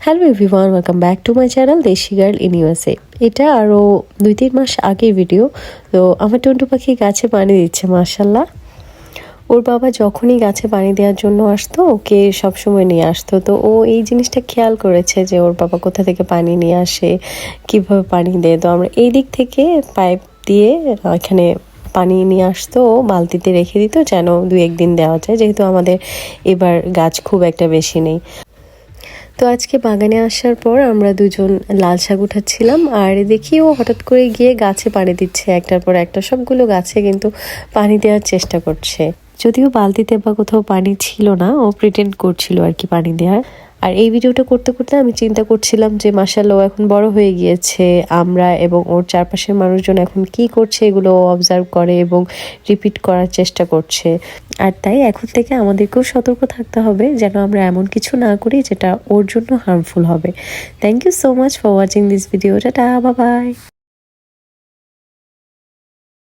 Hello everyone, welcome back to my channel দেশি girl in USA. এটা আরও 2-3 মাস আগের ভিডিও। তো আমার টন্টু পাখি গাছে পানি দিচ্ছে মাশাল্লাহ। ওর বাবা যখনই গাছে পানি দেওয়ার জন্য আসতো ওকে সবসময় নিয়ে আসতো। তো ও এই জিনিসটা খেয়াল করেছে যে ওর বাবা কোথা থেকে পানি নিয়ে আসে, কিভাবে পানি দেয়। তো আমরা এই দিক থেকে পাইপ দিয়ে এখানে পানি নিয়ে আসতো, ও বালতিতে রেখে দিত যেন 2-1 দিন দেওয়া যায়, যেহেতু আমাদের এবার গাছ খুব একটা বেশি নেই। তো আজকে বাগানে আসার পর আমরা দুজন লাল শাক উঠাচ্ছিলাম, আর দেখি ও হঠাৎ করে গিয়ে গাছে পানি দিচ্ছে, একটার পর একটা সবগুলো গাছে কিন্তু পানি দেওয়ার চেষ্টা করছে। যদিও বালতিতে বা কোথাও পানি ছিল না, ও প্রিটেন্ড করছিল আর কি পানি দেওয়ার। আর এই ভিডিওটা করতে করতে আমি চিন্তা করছিলাম যে মাশাআল্লাহ ও এখন বড় হয়ে গিয়েছে, আমরা এবং ওর চারপাশের মানুষজন এখন কি করছে এগুলো অবজার্ভ করে এবং রিপিট করার চেষ্টা করছে। আর তাই এখন থেকে আমাদেরকেও সতর্ক থাকতে হবে যেন আমরা এমন কিছু না করি যেটা ওর জন্য হার্মফুল হবে। Thank you so much for watching this video. টাটা, বাই বাই।